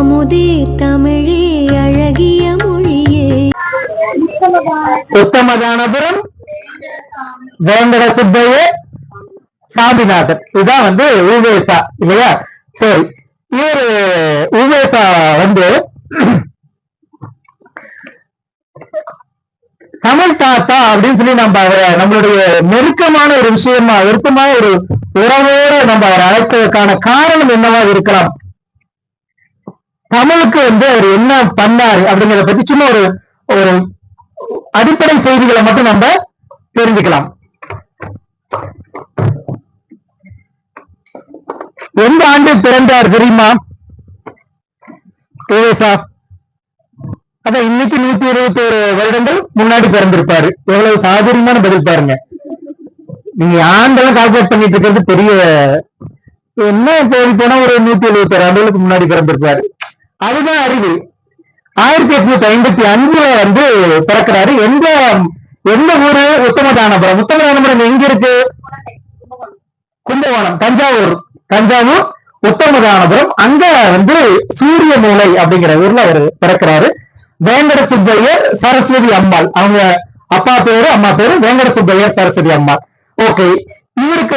அமுதே தமிழே அழகிய மொழியே. உத்தமதானபுரம் வேங்கட சுப்பைய சாமிநாதன், இதுதான் ஊவேசா இல்லையா? சரி, இவரு ஊவேசா தமிழ் தாத்தா அப்படின்னு சொல்லி நம்ம அவரை நம்மளுடைய நெருக்கமான ஒரு விஷயமா நெருக்கமான ஒரு உறவோடு நம்ம அவரை அழைப்பதற்கான காரணம் என்னவா இருக்கலாம்? தமிழுக்கு அவர் என்ன பண்ணாரு அப்படிங்கிறத பத்தி சும்மா ஒரு ஒரு அடிப்படை செய்திகளை மட்டும் நம்ம தெரிஞ்சுக்கலாம். எந்த ஆண்டு பிறந்தார் தெரியுமா ஊவேசா? அதான் இன்னைக்கு 121 வருடங்கள் முன்னாடி பிறந்திருப்பாரு. எவ்வளவு சாதுரியமான பதில் பாருங்க. நீங்க ஆண்டெல்லாம் கால்குலேட் பண்ணிட்டு இருக்கிறது பெரிய என்ன போனா ஒரு 176 ஆண்டுகளுக்கு முன்னாடி பிறந்திருப்பாரு. அதுதான் அறிவு. 1855 பிறக்கிறாரு. எந்த எந்த ஊரு? உத்தமதானபுரம். உத்தமதானபுரம் எங்க இருக்கு? கும்பகோணம், தஞ்சாவூர். தஞ்சாவூர் உத்தமதானபுரம். அங்க சூரிய மூலை அப்படிங்கிற ஊர்ல அவர் பிறக்கிறாரு. வேங்கட சுப்பையர் சரஸ்வதி அம்மாள், அவங்க அப்பா பேரு அம்மா பேரு வேங்கட சுப்பையர் சரஸ்வதி அம்மாள். ஓகே, இவருக்கு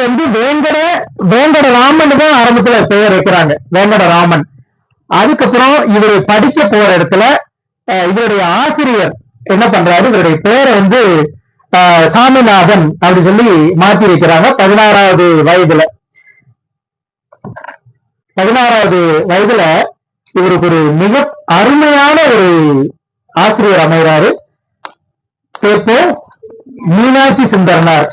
வேங்கட ராமன் தான் ஆரம்பத்துல பெயர் வைக்கிறாங்க, வேங்கட ராமன். அதுக்கப்புறம் இவர் படிக்க போற இடத்துல இவருடைய ஆசிரியர் என்ன பண்றாரு, இவருடைய பேரை சாமிநாதன் அப்படி சொல்லி மாற்றி வைக்கிறாங்க. 16வது வயதுல இவருக்கு ஒரு மிக அருமையான ஒரு ஆசிரியர் அமைகிறாரு. மீனாட்சி சுந்தரனார்.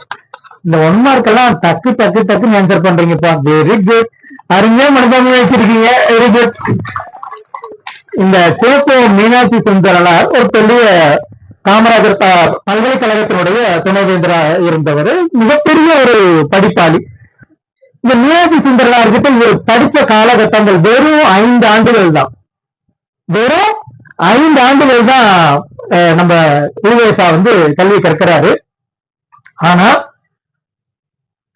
இந்த 1 மார்க் எல்லாம் டக்கு டக்கு டக்குன்னு ஆன்சர் பண்றீங்கப்பா. Very good. அருமையா மனப்பான்மை வச்சிருக்கீங்க. Very good. இந்த தேப்போ மீனாட்சி சுந்தரனார் ஒரு பெரிய காமராஜர் பல்கலைக்கழகத்தினுடைய துணைவேந்தரா இருந்தவர். மிகப்பெரிய ஒரு படிப்பாளி. இந்த மீனாட்சி சுந்தரனார் கிட்ட இவர் படிச்ச காலகட்டங்கள் வெறும் 5 ஆண்டுகள் தான். வெறும் 5 ஆண்டுகள் தான் நம்ம ஊவேசா கல்வி கற்கிறாரு. ஆனா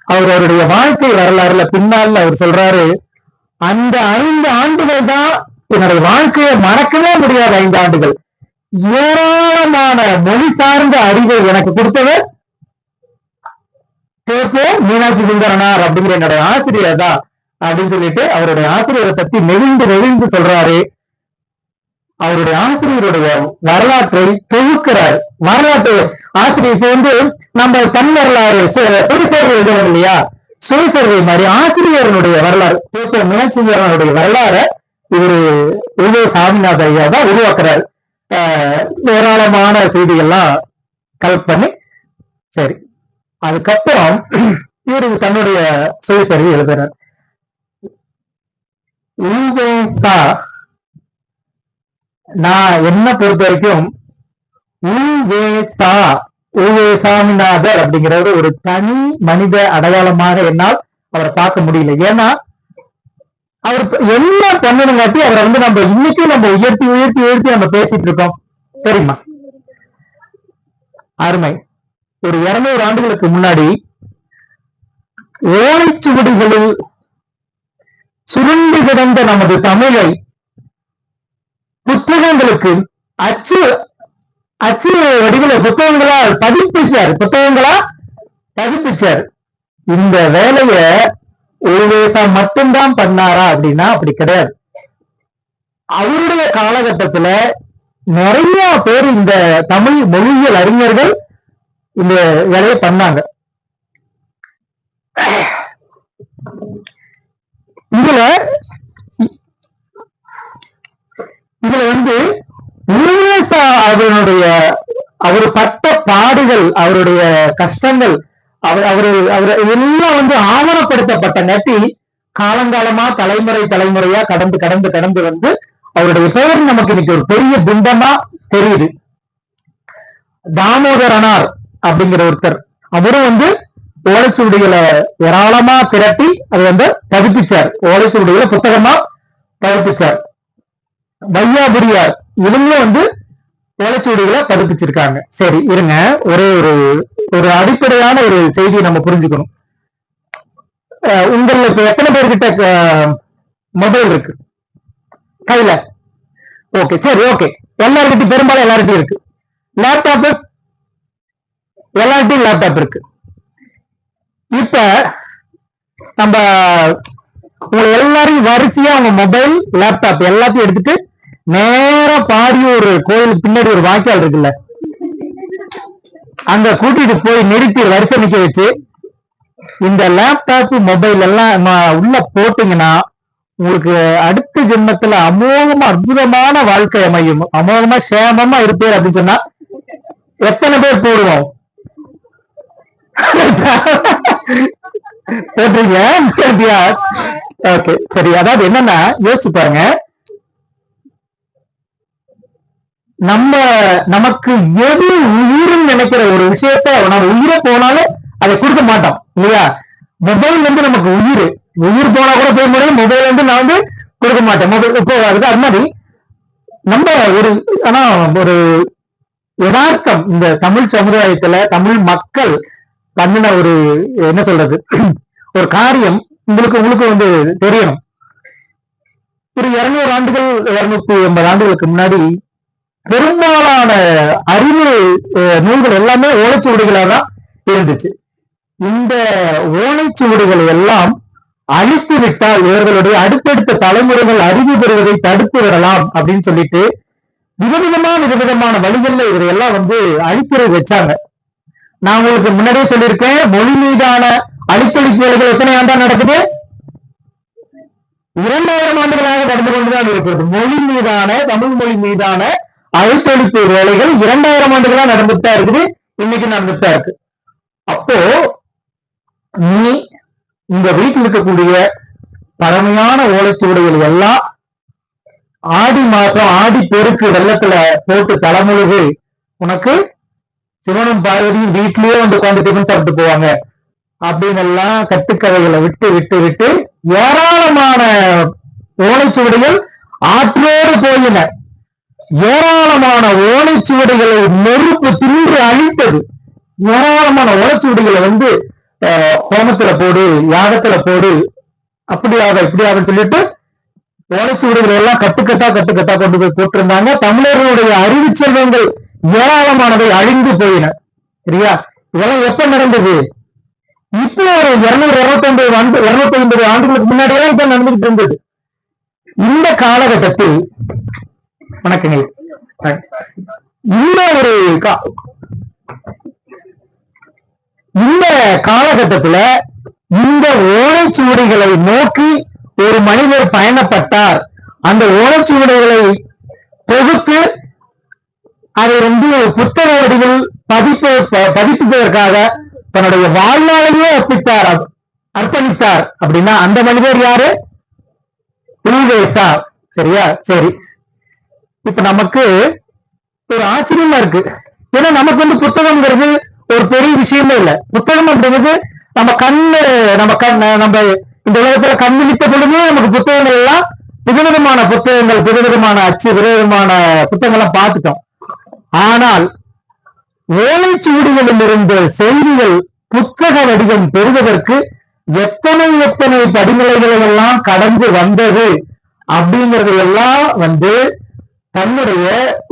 அவருடைய வாழ்க்கை வரலாறுல பின்னால அவர் சொல்றாரு, அந்த 5 ஆண்டுகள் தான் என்னுடைய வாழ்க்கையை மறக்கவே முடியாத 5 ஆண்டுகள். ஏராளமான மொழி சார்ந்த அறிவை எனக்கு கொடுத்தவர் தேப்போ மீனாட்சி சுந்தரனார் அப்படிங்கிற என்னுடைய ஆசிரியர் தான் அப்படின்னு சொல்லிட்டு அவருடைய ஆசிரியரை பத்தி நெகிழ்ந்து சொல்றாரு. அவருடைய ஆசிரியருடைய வரலாற்றை தொகுக்கிறார். வரலாற்று ஆசிரியர் நம்ம தன் வரலாறு சுயசரிதை எழுதணும் இல்லையா? சுயசரிதை மாதிரி ஆசிரியருடைய வரலாறு, தேப்போ மீனாட்சி சுந்தரனுடைய வரலாறை இவரு சாமிநாத ஐயா தான் உருவாக்குறாரு. ஏராளமான செய்திகள்லாம் கலெக்ட் பண்ணி, சரி, அதுக்கப்புறம் இவரு தன்னுடைய சுயசரிதை எழுதுறார். ஊவேசா, நான் என்ன பொறுத்த வரைக்கும் சாமிநாதர் அப்படிங்கிறவர் ஒரு தனி மனித அடையாளமாக என்னால் அவரை பார்க்க முடியல. ஏன்னா அவர் எல்லாம் பண்ணணுங்காட்டி அவரை நம்ம இன்னைக்கும் நம்ம உயர்த்தி நம்ம பேசிட்டு இருக்கோம். தெரியுமா? அருமை. ஒரு 200 ஆண்டுகளுக்கு முன்னாடி ஓலைச்சுவடிகளில் சுருண்டு கிடந்த நமது தமிழை புத்தகங்களுக்கு அச்சு வடிவில் புத்தகங்களா பதிப்பிச்சார். இந்த வேலைய ஊவேசா மட்டும்தான் பண்ணாரா அப்படின்னா அப்படி கிடையாது. அவருடைய காலகட்டத்துல நிறைய பேர், இந்த தமிழ் மொழியியல் அறிஞர்கள் இந்த வேலையை பண்ணாங்க. இதுல ஊவேசா அவர் பட்ட பாடுகள், அவருடைய கஷ்டங்கள், அவர் எல்லாம் ஆவணப்படுத்தப்பட்ட நட்டி காலங்காலமா தலைமுறையா கடந்து அவருடைய பெயர் நமக்கு இன்னைக்கு ஒரு பெரிய பிம்பமா தெரியுது. தாமோதரனார் அப்படிங்கிற ஒருத்தர், அவரும் ஓலைச்சுவடிகளை ஏராளமா திரட்டி அது பதிப்பிச்சார். ஓலைச்சுவடிகளை புத்தகமா பதிப்பிச்சார். வையாபுரியார், இவங்களும் ஓலைச்சுவடிகளை பதிப்பிச்சிருக்காங்க. சரி, இருங்க, ஒரே ஒரு அடிப்படையான ஒரு செய்தியை நம்ம புரிஞ்சுக்கணும். உங்களுக்கு எத்தனை பேர்கிட்ட மொபைல் இருக்கு? கையில. ஓகே, சரி, ஓகே. எல்லார்கிட்டையும் பெரும்பாலும் எல்லார்கிட்டையும் இருக்கு. லேப்டாப் எல்லார்கிட்டையும் லேப்டாப் இருக்கு. இப்ப நம்ம உங்களை எல்லாரையும் வரிசையா உங்க மொபைல், லேப்டாப் எல்லாத்தையும் எடுத்துட்டு நேரா பாரியூர் கோயிலுக்கு பின்னாடி ஒரு வாய்க்கால் இருக்குல்ல, அங்க கூட்டிட்டு போய் நிறுத்தி வரிசை நிக்க வச்சு இந்த லேப்டாப் மொபைல் எல்லாம் உள்ள போட்டீங்கன்னா உங்களுக்கு அடுத்த ஜென்மத்துல அமோகமா அற்புதமான வாழ்க்கை அமையும், அமோகமா சேமமா இருப்பேர் அப்படின்னு சொன்னா எத்தனை பேர் போடுவோம்? போட்டீங்க. ஓகே, சரி. அதாவது என்னன்னா யோசிச்சு பாருங்க, நமக்கு எது உயிர்னு நினைக்கிற ஒரு விஷயத்த நம்ம உயிரை போனாலும் அதை கொடுக்க மாட்டோம் இல்லையா? மொபைல் வந்து நமக்கு உயிர் போனா கூட போய் முடியும், மொபைல் வந்து நான் வந்து கொடுக்க மாட்டேன். மொபைல் இப்போ அதுக்கு அது மாதிரி நம்ம ஒரு யதார்த்தம் இந்த தமிழ் சமுதாயத்துல தமிழ் மக்கள் பண்ணின ஒரு என்ன சொல்றது ஒரு காரியம் உங்களுக்கு வந்து தெரியணும். ஒரு 200 ஆண்டுகள் 280 ஆண்டுகளுக்கு முன்னாடி பெரும்பாலான அறிவு நூல்கள் எல்லாமே ஓலைச்சுவடிகளாக தான் இருந்துச்சு. இந்த ஓலைச்சுவடிகளை எல்லாம் அழித்து விட்டால் இவர்களுடைய அடுத்தடுத்த தலைமுறைகள் அறிவு பெறுவதை தடுத்து விடலாம் அப்படின்னு சொல்லிட்டு விதவிதமான வழிகள்ல இதையெல்லாம் வந்து அழிக்கிறது வச்சாங்க. நான் உங்களுக்கு முன்னாடியே சொல்லியிருக்கேன், மொழி மீதான அழித்தொழிப்பு வேலைகள் எத்தனை ஆண்டா நடக்குது? 2000 ஆண்டுகளாக நடந்து கொண்டுதான் இருக்கிறது. மொழி மீதான, தமிழ் மொழி மீதான அழித்தொழிப்பு வேலைகள் 2000 ஆண்டுகளா நடந்துட்டு தான் இருக்குது, இன்னைக்கு நடந்துட்டு தான் இருக்கு. அப்போ நீ உங்க வீட்டில் இருக்கக்கூடிய பழமையான ஓலைச்சுவடிகள் எல்லாம் ஆடி மாசம் ஆடி பெருக்கு வெள்ளத்துல போட்டு தலைமுழுகு உனக்கு சிவனும் பார்வதியும் வீட்லயே வந்து உட்காந்து டிஃபன் சாப்பிட்டு போவாங்க அப்படின்னு எல்லாம் கட்டுக்கதைகளை விட்டு விட்டு விட்டு ஏராளமான ஓலைச்சுவடிகள் ஆற்றோடு போயின. ஏராளமான ஓலைச்சுவடிகளை நெருப்பு தின்று அழித்தது. ஏராளமான ஓலைச்சுவடிகளை வந்து ஹோமத்துல போடு, யாகத்துல போடு, அப்படியாக இப்படியாகன்னு சொல்லிட்டு ஓலைச்சுவடிகளை எல்லாம் கட்டுக்கட்டா கொண்டு போய் போட்டிருந்தாங்க. தமிழர்களுடைய அறிவு செல்வங்கள் ஏராளமானவை அழிந்து போயின. சரியா? இதெல்லாம் எப்ப நடந்தது? இப்போ ஒரு 250 ஆண்டுகளுக்கு முன்னாடியே இப்ப நடந்துகிட்டு இருந்தது. இந்த காலகட்டத்தில் வணக்கங்கள், இந்த காலகட்டத்துல இந்த ஓலைச்சுவடிகளை நோக்கி ஒரு மனிதர் பயணப்பட்டார். அந்த ஓலைச்சுவடிகளை தொகுத்து அதை வந்து புத்தக வடிவில் பதிப்பதற்காக தன்னுடைய வாழ்நாளையே அர்ப்பணித்தார். அப்படின்னா அந்த மனிதர் யாரு? உல்வேசா. சரியா? சரி. இப்ப நமக்கு ஒரு ஆச்சரியமா இருக்கு. ஏன்னா நமக்கு வந்து புத்தகம்ங்கிறது ஒரு பெரிய விஷயமே இல்லை. புத்தகம் அப்படிங்கிறது நம்ம இந்த உலகத்துல கண்ணித்த பொழுதே நமக்கு புத்தகங்கள் எல்லாம் விதவிதமான புத்தகங்கள், விதவிதமான அச்சு, விதவிதமான புத்தகங்கள்லாம் பார்த்துட்டோம். ஆனால் ஓலைச்சுவடிகளில் இருந்த செய்திகள் புத்தக வடிவம் பெறுவதற்கு எத்தனை படிநிலைகளை எல்லாம் கடந்து வந்தது அப்படிங்கறது எல்லாம் வந்து தன்னுடைய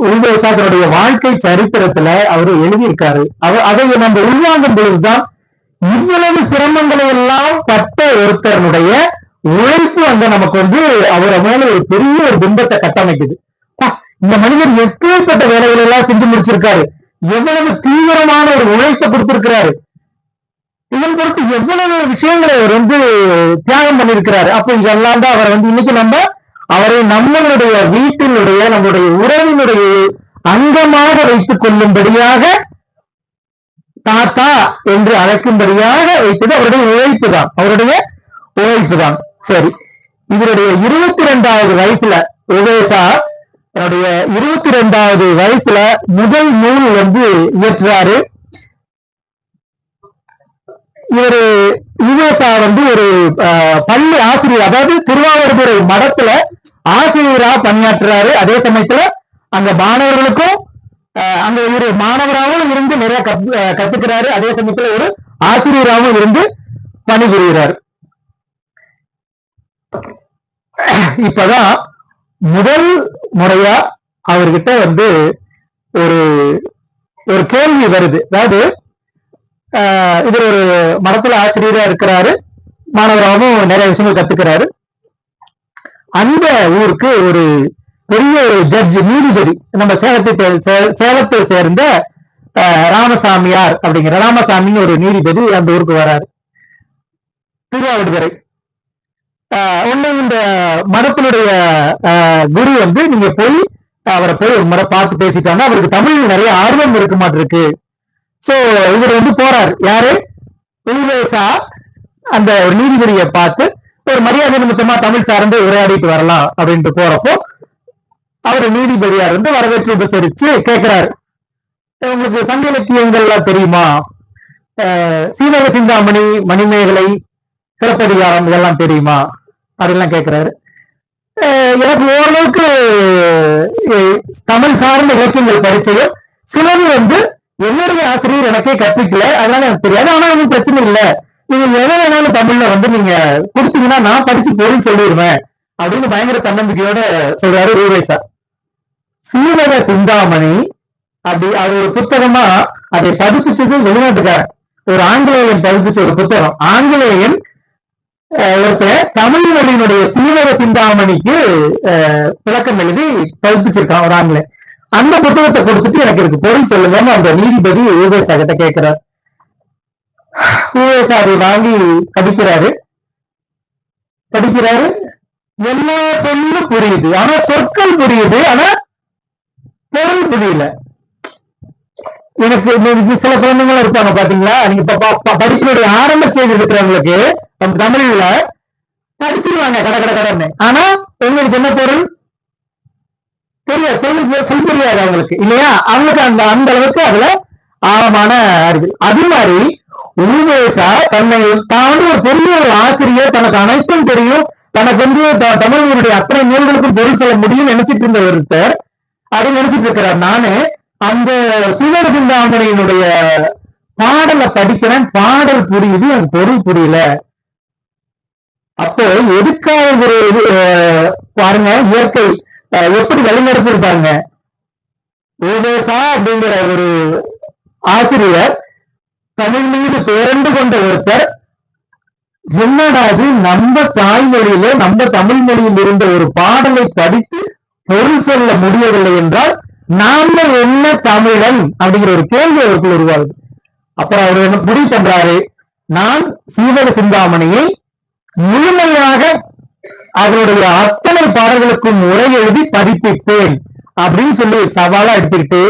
உல்வேசாதனுடைய வாழ்க்கை சரித்திரத்துல அவரு எழுதியிருக்காரு. அதை நம்ம உள்வாங்கும் பொழுதுதான் இவ்வளவு சிரமங்களை எல்லாம் பட்ட ஒருத்தருடைய உழைப்பு அங்க நமக்கு வந்து அவரை மேல ஒரு பெரிய ஒரு பிம்பத்தை கட்டமைக்குது. இந்த மனிதர் எப்பேற்பட்ட வேலைகள் எல்லாம் செஞ்சு முடிச்சிருக்காரு, எவ்வளவு தீவிரமான ஒரு உழைப்பை கொடுத்திருக்கிறாரு, இதன் பொறுத்து எவ்வளவு விஷயங்களை அவர் வந்து தியாகம் பண்ணிருக்கிறாரு. அப்ப இதெல்லாம் தான் அவர் வந்து இன்னைக்கு அவரை நம்மளுடைய வீட்டினுடைய நம்முடைய உறவினுடைய அங்கமாக வைத்துக் கொள்ளும்படியாக, தாத்தா என்று அழைக்கும்படியாக வைத்தது அவருடைய உழைப்பு தான். சரி, இவருடைய 22வது வயசுல உவேசா தன்னுடைய 22வது வயசுல முதல் நூல் வந்து இயற்றுறாரு. உவேசா வந்து ஒரு பள்ளி ஆசிரியர், அதாவது திருவாவடுதுறை மடத்துல ஆசிரியரா பணியாற்றுறாரு. அதே சமயத்துல அங்க மாணவர்களுக்கும் அங்க ஒரு மாணவராகவும் இருந்து நிறைய கத்துக்கிறாரு. அதே சமயத்துல ஒரு ஆசிரியராகவும் இருந்து பணிபுரிகிறார். இப்பதான் முதல் முறையா அவர்கிட்ட வந்து ஒரு ஒரு கேள்வி வருது. அதாவது இவர் ஒரு மடத்துல ஆசிரியரா இருக்கிறாரு, மாணவராகவும் நிறைய விஷயங்கள் கத்துக்கிறாரு. அந்த ஊருக்கு ஒரு பெரிய ஒரு ஜட்ஜ், நீதிபதி, நம்ம சேலத்தை சேர்ந்த ராமசாமியார் அப்படிங்கிற ராமசாமின்னு ஒரு நீதிபதி அந்த ஊருக்கு வராரு, திருவாவடுதுறை. ஒண்ணு இந்த மடத்தினுடைய குரு வந்து நீங்க போய் அவரை போய் ஒரு முறை பார்த்து பேசிட்டாங்க, அவருக்கு தமிழ் நிறைய ஆர்வம் இருக்க மாட்டிருக்கு. சோ இவர் வந்து போறாரு, யாரு உள்வேசா அந்த நீதிபதியை பார்த்து ஒரு மரியாதை நிமித்தமா தமிழ் சார்ந்து உரையாடிட்டு வரலாம் அப்படின்ட்டு போறப்போ அவர் நீதிபதியா இருந்து வரவேற்று உபசரிச்சு கேட்கிறாரு, உங்களுக்கு சங்க இலக்கியங்கள்லாம் தெரியுமா, சீவக சிந்தாமணி, மணிமேகலை, சிலப்பதிகாரம் இதெல்லாம் தெரியுமா அப்படின்லாம் கேட்கிறாரு. எனக்கு ஓரளவுக்கு தமிழ் சார்ந்த இலக்கியங்கள் படிச்சது, சிலது வந்து என்னுடைய ஆசிரியர் எனக்கே கற்பிக்கல, அதனால எனக்கு தெரியாது. ஆனா ஒன்றும் பிரச்சனை இல்லை, நீங்க எதை வேணாலும் தமிழ்ல வந்து நீங்க கொடுத்தீங்கன்னா நான் படிச்சு பொருள் சொல்லிடுவேன் அப்படின்னு பயங்கர தன்னம்பிக்கையோட சொல்றாரு ரூவேசா. சீவக சிந்தாமணி அப்படி அது ஒரு புத்தகமா அதை பதிப்பிச்சது வெளிநாட்டுக்காரன், ஒரு ஆங்கிலேயன் பதிப்பிச்ச ஒரு புத்தகம். ஆங்கிலேயன் ஒருத்தர் தமிழ் மொழியினுடைய சீவக சிந்தாமணிக்கு விளக்கம் எழுதி பதிப்பிச்சிருக்கான் ஒரு ஆங்கிலேயன். அந்த புத்தகத்தை கொடுத்துட்டு எனக்கு இருக்கு பொருள் சொல்லுங்கன்னு அந்த நீதிபதி ஊவேசா கிட்ட கேட்கிறார். ஊவேசா அதை வாங்கி படிக்கிறாரு. எல்லா சொல்லும் புரியுது, ஆனா சொற்கள் புரியுது, ஆனா பொருள் புரியல. எனக்கு சில குழந்தைங்களும் இருப்பாங்க பாத்தீங்களா, நீங்க படிப்பினுடைய ஆரம்ப ஸ்டேஜ் இருக்கிறவங்களுக்கு தமிழ்ல படிச்சிருவாங்க கட கட கடன்னு, ஆனா உங்களுக்கு என்ன பொருள் தெரியாது, சொல் தெரியாது அவங்களுக்கு இல்லையா, அவங்களுக்கு அந்த அந்த அளவுக்கு அதுல ஆழமான அறிவு. அது மாதிரி உள்வேசா தன்னை தாண்டி ஒரு பெரிய ஒரு ஆசிரியர், தனக்கு அனைத்தும் தெரியும், தனக்கு வந்து தமிழர்களுடைய அத்தனை நூல்களுக்கும் பொருள் சொல்ல முடியும் நினைச்சிட்டு இருந்த ஒருத்தர் அதை நினைச்சிட்டு இருக்கிறார். நானு அந்த சீவக சிந்தாமணியினுடைய பாடலை படிக்கிறேன், பாடல் புரியுது, எனக்கு பொருள் புரியல. அப்போ எதுக்காக ஒரு பாருங்க இயற்கை எப்படி வழிநடத்தி இருப்பாங்க. ஊவேசா அப்படிங்கிற ஒரு ஆசிரியர், தமிழ் மீது பேரண்டு கொண்ட ஒருத்தர், என்னடாது நம்ம தாய்மொழியில நம்ம தமிழ் மொழியில் இருந்த ஒரு பாடலை படித்து பொருள் சொல்ல முடியவில்லை என்றால் நாம என்ன தமிழன் அப்படிங்கிற ஒரு கேள்வி அவருக்குள் உருவாகுது. அப்புறம் அவர் என்ன முடிவு பண்றாரு, நான் சீவக சிந்தாமணியை முழுமையாக அவருடைய அத்தனை பாடல்களுக்கும் உரை எழுதி பதிப்பிப்பேன் அப்படின்னு சொல்லி சவாலா எடுத்துக்கிட்டு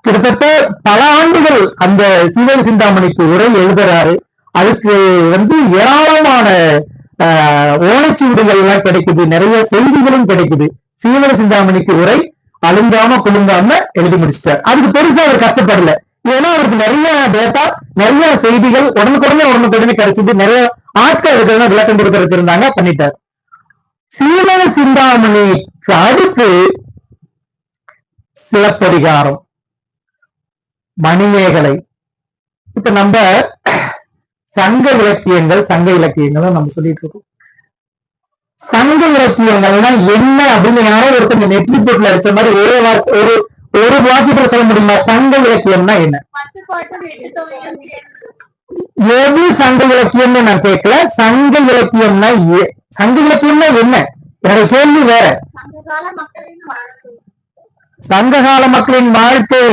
கிட்டத்தட்ட பல ஆண்டுகள் அந்த சீவக சிந்தாமணிக்கு உரை எழுதுறாரு. அதுக்கு வந்து ஏராளமான ஓலைச்சுவடிகள் எல்லாம் கிடைக்குது, நிறைய செய்திகளும் கிடைக்குது. சீவக சிந்தாமணிக்கு உரை அழுங்காம குழுங்காம எழுதி முடிச்சிட்டார். அதுக்கு பெருசா அவர் கஷ்டப்படல, ஏன்னா அவருக்கு நிறைய டேட்டா, நிறைய செய்திகள் உடனுக்குடனே கிடைச்சது, நிறைய ஆட்கள் இருக்கிறதா விளக்கம் கொடுக்கறதுக்கு இருந்தாங்க, பண்ணிட்டார். சீவக சிந்தாமணிக்கு அடுத்து சிலப்பதிகாரம், மணிமேகலை. இப்ப நம்ம சங்க இலக்கியங்கள் நம்ம சொல்லிட்டு இருக்கோம். சங்க இலக்கியங்கள்னா என்ன அப்படின்னு யாரோ ஒருத்தர் நெற்றி போட்டுல அடிச்ச மாதிரி ஒரு வாக்கியத்துல சொல்ல முடியுமா? சங்க இலக்கியம்னா என்ன? எது சங்க இலக்கியம்னு நான் கேட்கல. சங்க இலக்கியம்னா என்ன? என்னோட கேள்வி வேற. சங்ககால மக்களின் வாழ்க்கை,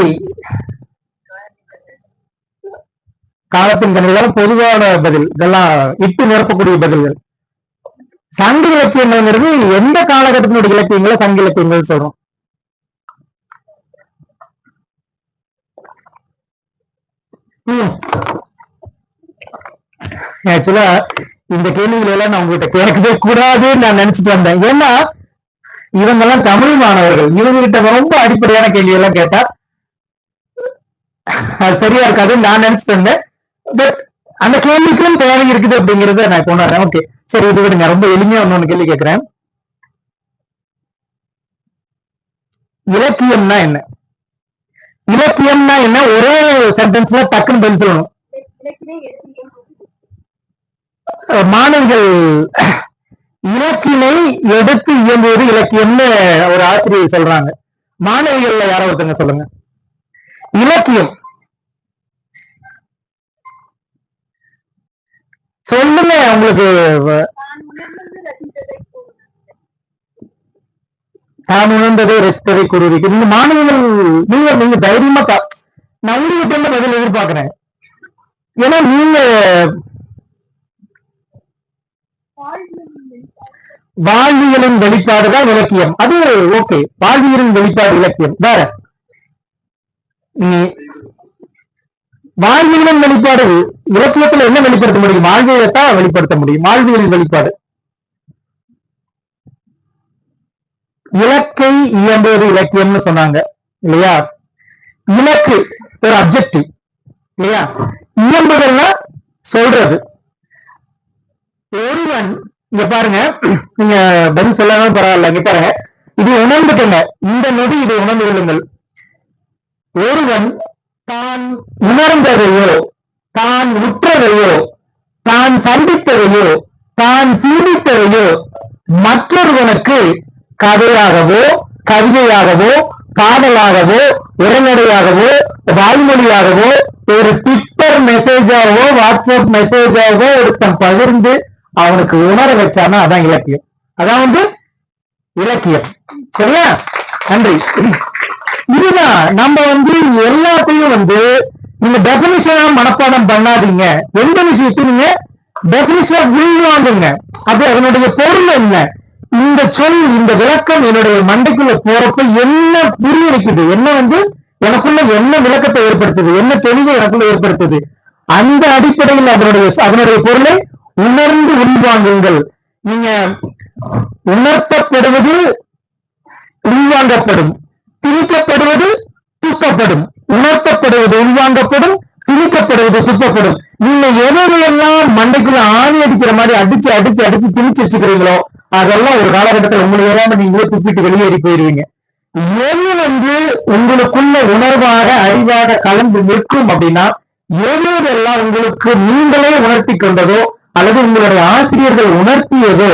காலத்தின் கணிதம் பொதுவான பதில், இதெல்லாம் இட்டு நிரப்பக்கூடிய பதில்கள். சங்க இலக்கியங்கிறது எந்த காலகட்டத்தினுடைய இலக்கியங்களை சங்க இலக்கியங்கள் சொல்றோம்? ஆக்சுவலா இந்த கேள்விகள் எல்லாம் நான் உங்ககிட்ட கேட்கவே கூடாதுன்னு நான் நினைச்சிட்டு வந்தேன். ஏன்னா இவங்க எல்லாம் தமிழ் மாணவர்கள், இவங்க கிட்ட ரொம்ப அடிப்படையான கேள்வி எல்லாம் கேட்டா அது சரியா இருக்காதுன்னு நான் நினைச்சிட்டு வந்தேன். பட் அந்த கேள்விக்கும் தேவை இருக்குது அப்படிங்கறத நான் கொண்டாடுறேன். ஓகே, சரி, இது விடுங்க. ரொம்ப எளிமையா ஒண்ணு கேள்வி கேட்கிறேன். இலக்கியம்னா என்ன? இலக்கியம்னா என்ன? ஒரே சென்டென்ஸ்ல டக்குன்னு பதில் சொல்லணும். மாணவிகள் இலக்கினை எடுத்து இயங்குவது இலக்கியம்னு ஒரு ஆசிரியர் சொல்றாங்க. மாணவிகள்ல யாரோ ஒருத்தங்க சொல்லுங்க. இலக்கியம் சொல்லுங்க. உங்களுக்கு தான் உணர்ந்ததை ரசித்ததை கூறுவீங்க. நீங்க மாணவிகள், நீங்க தைரியமா நான் உங்களுக்கு பதில் எதிர்பார்க்கிறேன். ஏன்னா நீங்க வாழ்வியலின் வெளிப்பாடுதான் இலக்கியம். அது ஓகே, வாழ்வியலின் வெளிப்பாடு இலக்கியம் வேற. வாழ்வியலின் வெளிப்பாடு இலக்கியத்துல என்ன வெளிப்படுத்த முடியும்? வாழ்வியலைத்தான் வெளிப்படுத்த முடியும். வாழ்வியலின் வெளிப்பாடு இலக்கை இயம்புவது இலக்கியம்னு சொன்னாங்க இல்லையா? இலக்கு ஒரு அப்ஜெக்டிவ் இல்லையா? இயம்புதல்னா சொல்றது. ஒருவன் இங்க பாருங்க, நீங்க பதில் சொல்லாம பரவாயில்ல. இங்க பாருங்க, இது உணர்ந்துக்கங்க. இந்த நொடி இதை உணர்ந்து கொள்ளுங்கள். ஒருவன் தான் உணர்ந்ததையோ, தான் உற்றதையோ, தான் சந்தித்ததையோ, தான் சிந்தித்ததையோ மற்றொருவனுக்கு கதையாகவோ, கவிதையாகவோ, பாடலாகவோ, உரைநடையாகவோ, வாய்மொழியாகவோ, ஒரு ட்விட்டர் மெசேஜாகவோ, வாட்ஸ்அப் மெசேஜாகவோ ஒருத்தன் பகிர்ந்து அவனுக்கு உணர வச்சானா அதான் இலக்கியம். அதான் வந்து இலக்கியம். சரியா? நன்றி. இதுதான் நம்ம வந்து எல்லாத்தையும் வந்து நீங்க டெபினிஷனா மனப்பாடம் பண்ணாதீங்க. எந்த விஷயத்தையும் நீங்க டெபினிஷனா உள்வாங்குங்க. அது அதனுடைய பொருள் என்ன, இந்த சொல், இந்த விளக்கம் என்னுடைய மண்டைக்குள்ள போறப்ப என்ன புரிய வைக்குது, என்ன வந்து எனக்குள்ள என்ன விளக்கத்தை ஏற்படுத்துது, என்ன தெளிவை எனக்குள்ள ஏற்படுத்துது, அந்த அடிப்படையில் அதனுடைய பொருளை உணர்ந்து உள்வாங்குங்கள். நீங்க உணர்த்தப்படுவது உள்வாங்கப்படும், திணிக்கப்படுவது துப்பப்படும். உணர்த்தப்படுவது உள்வாங்கப்படும், திணிக்கப்படுவது துப்பப்படும். நீங்க எதையெல்லாம் மண்டைக்குள்ள ஆணி அடிக்கிற மாதிரி அடிச்சு அடிச்சு அடிச்சு திணிச்சு வச்சுக்கிறீங்களோ அதெல்லாம் ஒரு காலகட்டத்தில் உங்களை ஏறாம நீங்களே துப்பிட்டு வெளியேறி போயிருவீங்க. எது வந்து உங்களுக்குள்ள உணர்வாக அறிவாக கலந்து நிற்கும் அப்படின்னா, எதெல்லாம் உங்களுக்கு நீங்களே உணர்த்தி கொண்டதோ அல்லது உங்களுடைய ஆசிரியர்கள் உணர்த்தியதோ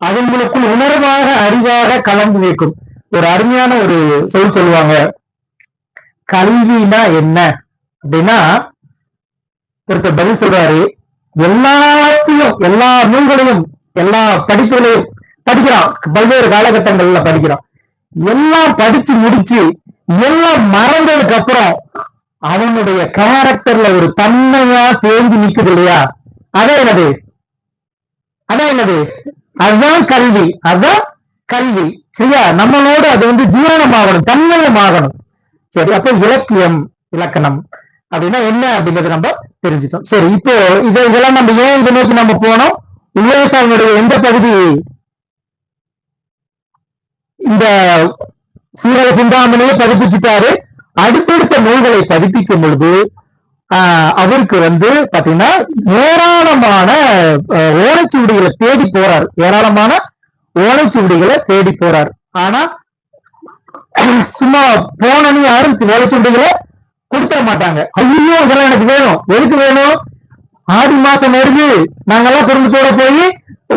அது உங்களுக்குள் உணர்வாக அறிவாக கலந்து நிற்கும். ஒரு அருமையான ஒரு சொல் சொல்லுவாங்க, கல்வினா என்ன அப்படின்னா, ஒருத்தர் பதில் சொல்றாரு, எல்லாத்தையும் எல்லா நூல்களையும் எல்லா படிப்புகளையும் படிக்கிறான், பல்வேறு காலகட்டங்கள்ல படிக்கிறான், எல்லாம் படிச்சு முடிச்சு எல்லாம் மறந்ததுக்கு அப்புறம் அவனுடைய கேரக்டர்ல ஒரு தன்மையா தேர்ந்து நிக்குது இல்லையா? அதான் என்னது? அதான் என்னது? அதுதான் கல்வி. அதுதான் கல்வி. சரியா? நம்மளோட அது வந்து ஜீரணமாகணும், தன்மயமாகணும். சரி, அப்ப இலக்கியம், இலக்கணம் அப்படின்னா என்ன அப்படிங்கறது நம்ம தெரிஞ்சுட்டோம். சரி, இப்போ இதெல்லாம் நம்ம ஏன் இதை நோக்கி நம்ம போனோம்? உலகசாமியுடைய எந்த பகுதி? இந்த சீரக சிந்தாமணியை பதிப்பிச்சுட்டாரு. அடுத்தடுத்த நூல்களை பதிப்பிக்கும் பொழுது அவருக்கு வந்து பாத்தீங்கன்னா ஏராளமான ஓலைச்சுவடிகளை தேடி போறார். ஏராளமான ஓலைச்சுவடிகளை தேடி போறார். ஆனா சும்மா போனன்னு யாரும் ஓலைச்சுவடிகளை கொடுத்துட மாட்டாங்க. ஐயோ இதெல்லாம் எனக்கு வேணும். எதுக்கு வேணும்? ஆடி மாசம் வருது, நாங்கெல்லாம் குடும்பத்தோட போய்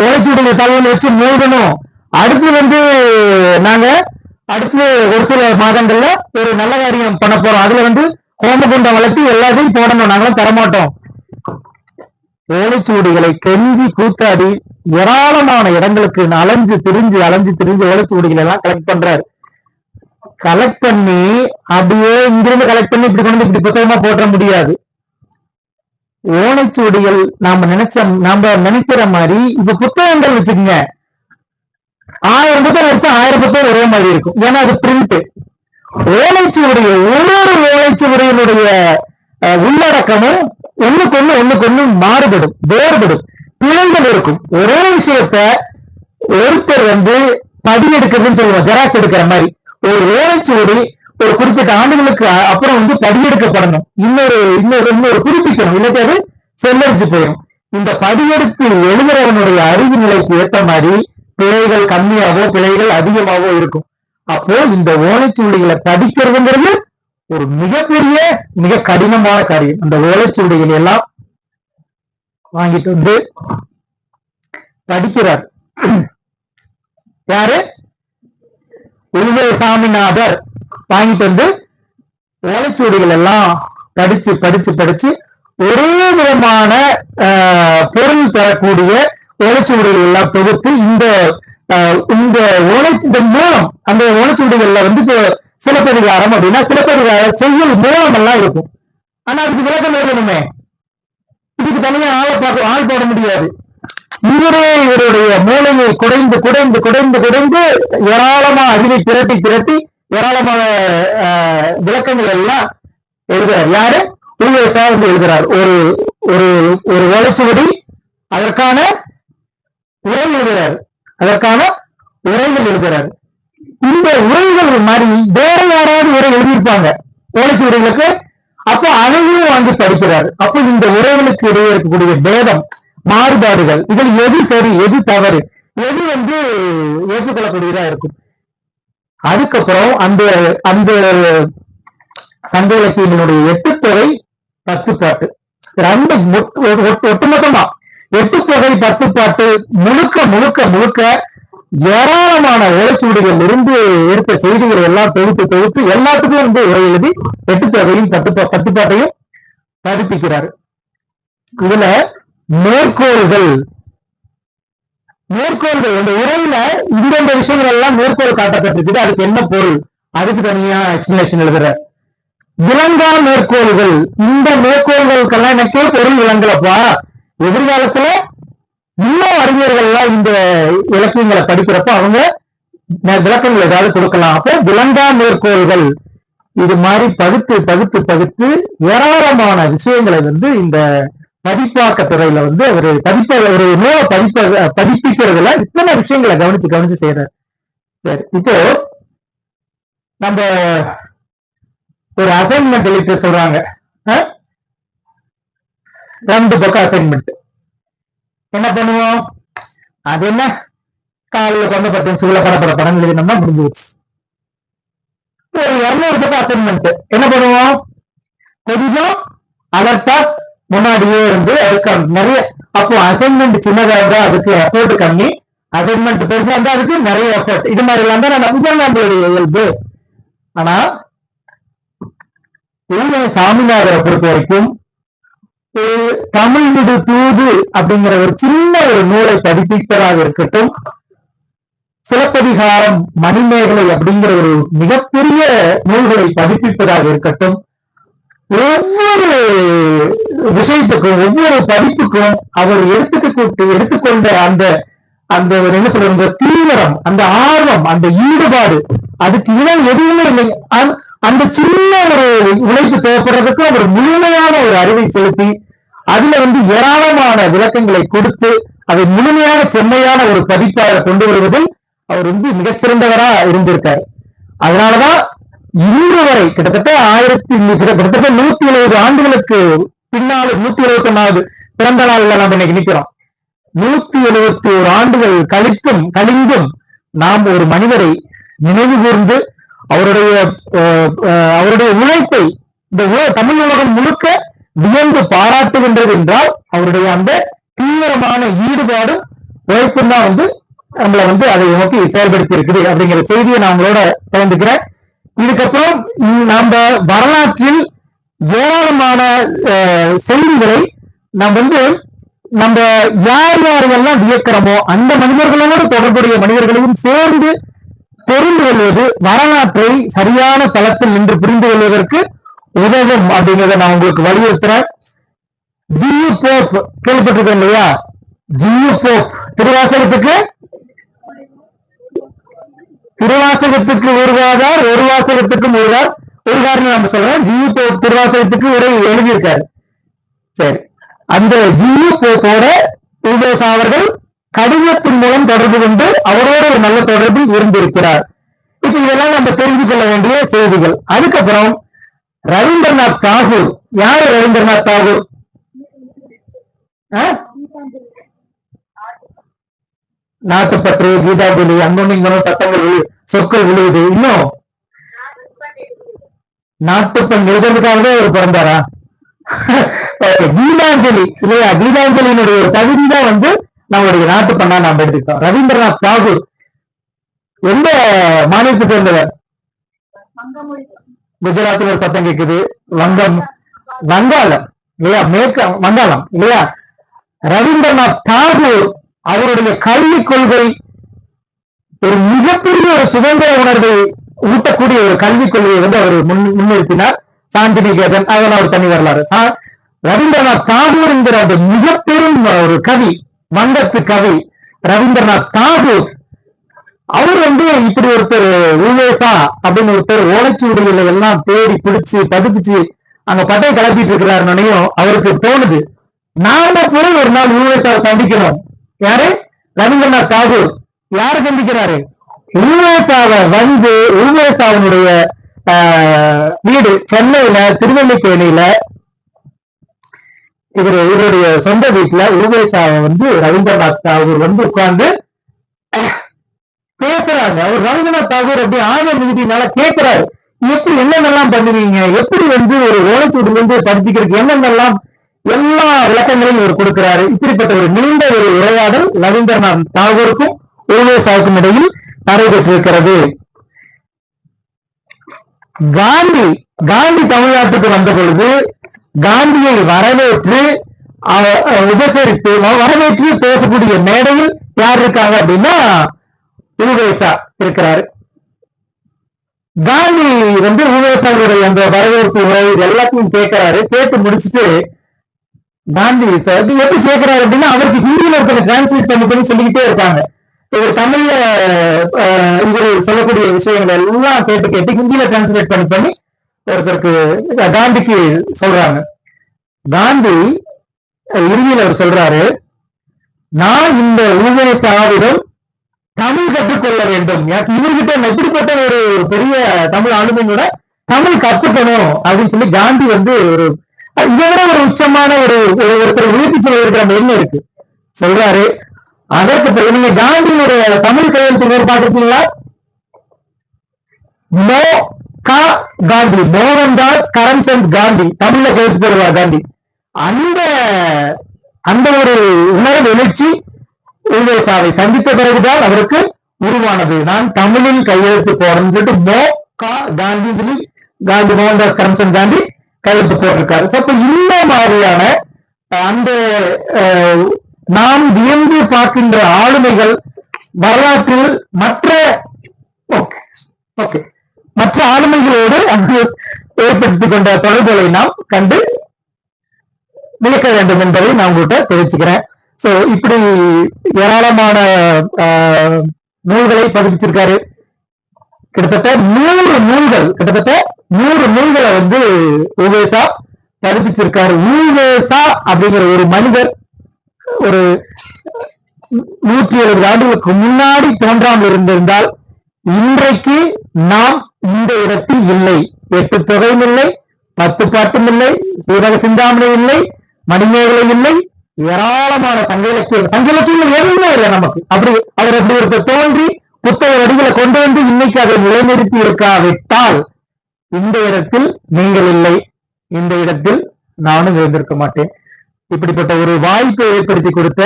ஓலைச்சுவடிகளை தலையில வச்சு மூடணும். அடுத்து வந்து நாங்க அடுத்து ஒரு சில மாதங்கள்ல ஒரு நல்ல காரியம் பண்ண போறோம், அதுல வந்து ஹோமகுண்டம் வளர்த்து எல்லாத்தையும் போடணும், நாங்களும் தரமாட்டோம். ஓலைச்சுவடிகளை கெஞ்சி கூத்தாடி ஏராளமான இடங்களுக்கு அலைஞ்சு திரிஞ்சு ஓலைச்சுவடிகளை எல்லாம் கலெக்ட் பண்றாரு. கலெக்ட் பண்ணி அப்படியே இங்கிருந்து கலெக்ட் பண்ணி இப்படி கொண்டு இப்படி புத்தகமா போட்ட முடியாது. ஓலைச்சுவடிகள் நாம நினைக்கிற மாதிரி இப்ப புத்தகங்கள் வச்சுக்கோங்க, 1000 புத்தகம் வச்சா 1000 புத்தகம் ஒரே மாதிரி இருக்கும். ஏன்னா அது பிரிண்ட். ஓலைச்சுவடிய ஒவ்வொரு ஓலைச்சுவடியினுடைய உள்ளடக்கமும் ஒண்ணுக்கு மாறுபடும், வேறுபடும், பிழைகள் இருக்கும். ஒரே விஷயத்த ஒருத்தர் வந்து படி எடுக்கிறதுன்னு சொல்லுவோம், ஜெராக்ஸ் எடுக்கிற மாதிரி. ஒரு ஓலைச்சுவடி ஒரு குறிப்பிட்ட ஆண்டுகளுக்கு அப்புறம் வந்து படியெடுக்கப்படணும், இன்னொரு புதுப்பிக்கணும், இல்லாட்டி அது செல்லரிச்சு போயிடும். இந்த படியெடுத்து எழுதுறவனுடைய அறிவு நிலைக்கு ஏற்ற மாதிரி பிழைகள் கம்மியாவோ பிழைகள் அதிகமாவோ இருக்கும். அப்போ இந்த ஓலைச்சுவடிகளை படிக்கிறதுங்கிறது ஒரு மிகப்பெரிய மிக கடினமான காரியம். அந்த ஓலைச்சுவடிகளை எல்லாம் வாங்கிட்டு வந்து படிக்கிறார். யாரு? உள்வே சாமிநாதர் வாங்கிட்டு வந்து ஓலைச்சுவடிகள் எல்லாம் படிச்சு படிச்சு படிச்சு ஒரே விதமான பொருள் தரக்கூடிய ஓலைச்சுவடிகள் எல்லாம் தொகுத்து இந்த இந்த மூலம் அந்த ஓலைச்சுவடிகள்ல வந்து இப்போ சிலப்பதிகாரம் அப்படின்னா சிலப்பதிகார செய்யுள் மூலம் எல்லாம் இருக்கும். ஆனா அதுக்கு விளக்கம் எழுதணுமே, இதுக்கு தனியா ஆள் போட முடியாது. இவருடைய மூளையை குறைந்து குறைந்து குறைந்து குறைந்து ஏராளமான அறிவை திரட்டி திரட்டி ஏராளமான விளக்கங்கள் எல்லாம் எழுதுறார். யாரு? உள்வேசா வந்து எழுதுறார். ஒரு ஒரு ஒரு ஓலைச்சுவடி அதற்கான உரை எழுதுறாரு, அதற்கான உரைகள் எழுதுறாரு. இந்த உரைகள் மாதிரி வேற யாராவது உரை எழுதியிருப்பாங்க ஓலைச்சுவடிகளுக்கு, அப்போ அதையும் வாங்கி படிக்கிறார். அப்போ இந்த உரைகளுக்கு இடையே இருக்கக்கூடிய பேதம், மாறுபாடுகள், இதில் எது சரி எது தவறு, எது வந்து ஏற்றுக்கொள்ளக்கூடியதா இருக்கும். அதுக்கப்புறம் அந்த அந்த சங்க இலக்கியங்களுடைய 8 தொகை 10 பாட்டு, ரெண்டு ஒட்டுமொத்தமா 8 தொகை 10 பாட்டு முழுக்க முழுக்க முழுக்க ஏராளமான ஓலைச்சுவடிகள் இருந்து எடுத்த செய்திகளை எல்லாம் தொகுத்து தொகுத்து எல்லாத்துக்கும் வந்து உரை எழுதி 8 தொகையும் 10 பாட்டையும் பதிப்பிக்கிறார். இதுல மேற்கோள்கள் இந்த உரையில இந்த விஷயங்கள் எல்லாம் மேற்கோள் காட்டப்பட்டிருக்குது, அதுக்கு என்ன பொருள், அதுக்கு தனியா எக்ஸ்பிளனேஷன் எழுதுற. விளங்கா மேற்கோள்கள், இந்த மேற்கோள்களுக்கெல்லாம் எனக்கே பொருள் விளங்கலப்பா, எதிர்காலத்துல இன்னும் அறிஞர்கள் எல்லாம் இந்த இலக்கியங்களை படிக்கிறப்ப அவங்க விளக்கங்கள் ஏதாவது கொடுக்கலாம். அப்போ விளங்கா மேற்கோள்கள் இது மாதிரி பகுத்து பகுத்து பகுத்து ஏராளமான விஷயங்களை வந்து இந்த பதிப்பாக்க துறையில வந்து ஒரு நூலை பதிப்பிக்கிறதுல இத்தனை விஷயங்களை கவனிச்சு கவனிச்சு செய்யறாரு. சரி, இப்போ நம்ம ஒரு அசைன்மெண்ட் எழுதி சொல்றாங்க, 2 பக்கம் அசைன்மெண்ட். என்ன பண்ணுவோம்? அது என்ன, காலையில் கொண்டு 10 நிமிஷத்துல படம் எழுதினோம்னா முடிஞ்சு வச்சு. ஒரு 200 பக்கம் அசைன்மெண்ட் என்ன பண்ணுவோம்? கொஞ்சம் அலர்ட்டா முன்னாடியே இருந்து அதுக்கு நிறைய, அப்போ அசைன்மெண்ட் சின்னதா இருந்தா அதுக்கு எஃபோர்ட் கம்மி, அசைன்மெண்ட் பெருசா இருந்தா அதுக்கு நிறைய எஃபோர்ட். இது மாதிரி எல்லாம் தான் நம்மளுடைய இயல்பு. ஆனா சாமிநாதரை பொறுத்த வரைக்கும் தமிழ் விடு தூது அப்படிங்கிற ஒரு சின்ன ஒரு நூலை பதிப்பிப்பதாக இருக்கட்டும், சிலப்பதிகாரம், மணிமேகலை அப்படிங்கிற ஒரு மிகப்பெரிய நூல்களை பதிப்பிப்பதாக இருக்கட்டும், ஒவ்வொரு விஷயத்துக்கும் ஒவ்வொரு பதிப்புக்கும் அவர் எடுத்துக்கொண்ட அந்த அந்த ஒரு என்ன சொல்ற தீவிரம், அந்த ஆர்வம், அந்த ஈடுபாடு, அதுக்கு இணை எதுவுமே இல்லை. அந்த சின்ன ஒரு உழைப்பு தேவைப்படுறதுக்கு அவர் முழுமையான ஒரு அறிவை செலுத்தி அதுல வந்து ஏராளமான விளக்கங்களை கொடுத்து அதை முழுமையான செம்மையான ஒரு பதிப்பாக கொண்டு வருவதில் அவர் வந்து மிகச்சிறந்தவரா இருந்திருக்காரு. அதனாலதான் இன்று வரை கிட்டத்தட்ட 170 ஆண்டுகளுக்கு பின்னால் 171வது பிறந்த நாள்ல நம்ம இன்னைக்கு நிற்கிறோம். 171 ஆண்டுகள் கழிந்தும் நாம் ஒரு மனிதரை நினைவு கூர்ந்து அவருடைய உழைப்பை இந்த தமிழ் உலகம் முழுக்க வியந்து பாராட்டுகின்றது என்றால் அவருடைய அந்த தீவிரமான ஈடுபாடும் உழைப்பும் தான் வந்து நம்மளை வந்து அதை நோக்கி செயல்படுத்தி இருக்குது அப்படிங்கிற செய்தியை நான் உங்களோட பகிர்ந்துக்கிறேன். இதுக்கப்புறம் நம்ம வரலாற்றில் ஏராளமான செய்திகளை நாம் வந்து நம்ம யார் யாரெல்லாம் வியக்கிறோமோ அந்த மனிதர்களோடு தொடர்புடைய மனிதர்களையும் சேர்ந்து தெரிந்து கொள்வது வரலாற்றை சரியான தளத்தில் நின்று புரிந்து கொள்வதற்கு உதவும் அப்படிங்கிறத நான் உங்களுக்கு வலியுறுத்துறேன். ஜியு போப் கேள்விப்பட்டிருக்கேன் இல்லையா? ஜியு போப் திருவாசகத்துக்கு ஒரு வாதார், ஒரு வாசகத்துக்கும் ஒருவார்னு நம்ம சொல்றோம். ஜியு போப் திருவாசகத்துக்கு உரை எழுதியிருக்காரு. சரி, அந்த ஜியு போப்போட உபேசா அவர்கள் கடிதத்தின் மூலம் தொடர்பு கொண்டு அவரோட ஒரு நல்ல தொடர்பில் இருந்திருக்கிறார். இப்ப இதெல்லாம் நம்ம தெரிந்து கொள்ள வேண்டிய செய்திகள். அதுக்கப்புறம் ரவீந்திரநாத் தாகூர். யாரு ரவீந்திரநாத் தாகூர்? நாட்டுப்பற்று, கீதாஞ்சலி, அங்கொன்னு இங்கொன்னும் சட்டங்கள் சொற்கள் விழுவுது. இன்னும் நாட்டுப்பண் எழுதுறதுக்காகவே அவர் பிறந்தாரா? கீதாஞ்சலி இல்லையா? கீதாஞ்சலியினுடைய ஒரு பகுதி தான் வந்து நம்மளுடைய நாட்டுப்பண்ணா நாம் எடுத்துக்கிட்டோம். ரவீந்திரநாத் தாகூர் எந்த மாநிலத்தை சேர்ந்தவர்? குஜராத்தில் ஒரு சத்தம் கேக்குது. வங்காளம் இல்லையா? மேற்கு வங்காளம் இல்லையா? ரவீந்திரநாத் தாகூர் அவருடைய கல்விக் கொள்கை ஒரு மிகப்பெரிய ஒரு சுதந்திர உணர்வை ஊட்டக்கூடிய ஒரு கல்விக் கொள்கையை வந்து அவர் முன்னிறுத்தினார். சாந்திநிகேதன், அதெல்லாம் ஒரு தனி வரலாறு. ரவீந்திரநாத் தாகூர் என்கிற அந்த மிகப்பெரும் ஒரு கவி, வங்கத்து கவி ரவீந்திரநாத் தாகூர், அவர் வந்து இப்படி ஒருத்தர் உவேசா அப்படின்னு ஒருத்தர் ஓலைச்சுவடிகளை எல்லாம் தேடி பிடிச்சு பதிப்பிச்சு அங்க பட்டையை கிளப்பிட்டு இருக்கிறாருன்னையும் அவருக்கு தோணுது, நாம போய் ஒரு நாள் உவேசாவை சந்திக்கணும். யாரு? ரவீந்திரநாத் தாகூர். யாரு சந்திக்கிறாரு? உவேசாவை வந்து உவேசாவினுடைய வீடு சென்னையில திருவல்லிக்கேணியில இவருடைய சொந்த வீட்டுல உவேசாவை வந்து ரவீந்திரநாத் தாகூர் வந்து உட்கார்ந்து பேசுறாங்க. அவர் ரவீந்திரநாத் தாகூர் அப்படி ஆர்வ மிகுதினால கேட்கிறாரு, எப்படி என்னென்னலாம் பண்ணுவீங்க, எப்படி வந்து ஒரு ஓலைச்சூடுல இருந்து படிச்சுக்கிறதுக்கு என்னென்னலாம் எல்லா விளக்கங்களையும் இவர் கொடுக்கிறாரு. இப்படிப்பட்ட ஒரு நீண்ட ஒரு உரையாடல் ரவீந்திரநாத் தாகூருக்கும் உவேசாவுக்கும் இடையில் நடைபெற்றிருக்கிறது. காந்தி தமிழ்நாட்டுக்கு வந்த பொழுது காந்தியை வரவேற்று உபசரித்து வரவேற்று பேசக்கூடிய மேடையில் யார் இருக்காங்க அப்படின்னா உவேசா இருக்கிறாரு. காந்தி வந்து உவேசாவுடைய அந்த வரவேற்பு உரை எல்லாத்தையும் கேட்கிறாரு. கேட்டு முடிச்சுட்டு காந்தி எப்படி கேட்கிறாரு அப்படின்னா அவருக்கு ஹிந்தியில இருக்கிற டிரான்ஸ்லேட் பண்ணி சொல்லிக்கிட்டே இருக்காங்க. இவர் தமிழ்ல இவர் சொல்லக்கூடிய விஷயங்கள் எல்லாம் கேட்டு ஹிந்தியில டிரான்ஸ்லேட் பண்ணி ஒருத்தருக்கு காந்திக்கு சொல்றாங்க. காந்தி இறுதியில் அவர் சொல்றாரு, நான் இந்த உவேசாவிடம் தமிழ் கற்றுக்கொள்ள வேண்டும். இவர்கிட்ட எப்படிப்பட்ட ஒரு பெரிய தமிழ் ஆளுமையோட தமிழ் கத்துக்கணும் அப்படின்னு சொல்லி காந்தி வந்து ஒரு இதை விட ஒரு உச்சமான ஒருத்தர் உயர்த்தி சொல்ல இருக்கிற என்ன இருக்கு சொல்றாரு. அதற்கு பிறகு நீங்க காந்தியினுடைய தமிழ் கையெழுத்து பார்த்திருக்கீங்களா? காந்தி, மோகன்தாஸ் கரம்சந்த் காந்தி தமிழ்ல கையெழுத்து போடுவார் காந்தி. அந்த ஒரு உணர்வு எழுச்சி உவேசாவை சந்தித்த பிறகுதான் அவருக்கு உருவானது. நான் தமிழில் கையெழுத்து போறேன்னு சொல்லிட்டு காந்தின்னு சொல்லி காந்தி, மோகன்தாஸ் கரம்சந்த் காந்தி கையெழுத்து போட்டிருக்காரு. அப்ப இந்த மாதிரியான அந்த நாம் வியந்து பார்க்கின்ற ஆளுமைகள் வரலாற்றில் மற்ற ஆளுமைகளோடு அங்கு ஏற்படுத்திக் கொண்ட தொடர்புகளை நாம் கண்டு விளக்க வேண்டும் என்பதை நான் உங்கள்கிட்ட தெரிவிச்சுக்கிறேன். சோ இப்படி ஏராளமான நூல்களை பதிப்பிச்சிருக்காரு. கிட்டத்தட்ட 100 நூல்களை வந்து உவேசா பதிப்பிச்சிருக்காரு. உவேசா அப்படிங்கிற ஒரு மனிதர் ஒரு 170 ஆண்டுகளுக்கு முன்னாடி தோன்றாமல் இருந்திருந்தால் இன்றைக்கு நாம் இந்த இடத்தில் இல்லை. 8 தொகையும் இல்லை, 10 பாட்டும் இல்லை, சீரக சிந்தாமணி இல்லை, மணிமேகலை இல்லை, ஏராளமான சங்க இலக்கியம் எதுவுமே இல்லை நமக்கு. அவர் அப்படி ஒருத்தர் தோன்றி புத்தக வடிகளை கொண்டு வந்து இன்னைக்கு அதை நிலைநிறுத்தி இருக்காவிட்டால் இந்த இடத்தில் நீங்கள் இல்லை, இந்த இடத்தில் நானும் இருந்திருக்க மாட்டேன். இப்படிப்பட்ட ஒரு வாய்ப்பை ஏற்படுத்தி கொடுத்த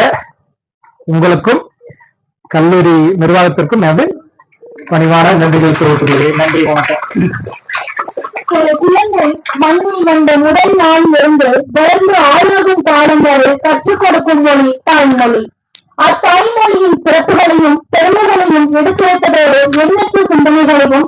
உங்களுக்கும் கல்லூரி நிர்வாகத்திற்கும் அது பணிவான நன்றிகள் தெரிவித்துள்ளேன். நன்றி, வணக்கம். ஒரு குழந்தை மண்ணில் வந்த முதல் நாளில் இருந்து வளர்ந்து ஆரோக்கியம் காலம் வரை கற்றுக் கொடுக்கும் மொழி தாய்மொழி. அத்தாய்மொழியின் சிறப்புகளையும் பெருமைகளையும் எடுத்துரைப்பதோடு எண்ணற்ற சிந்தனைகளையும்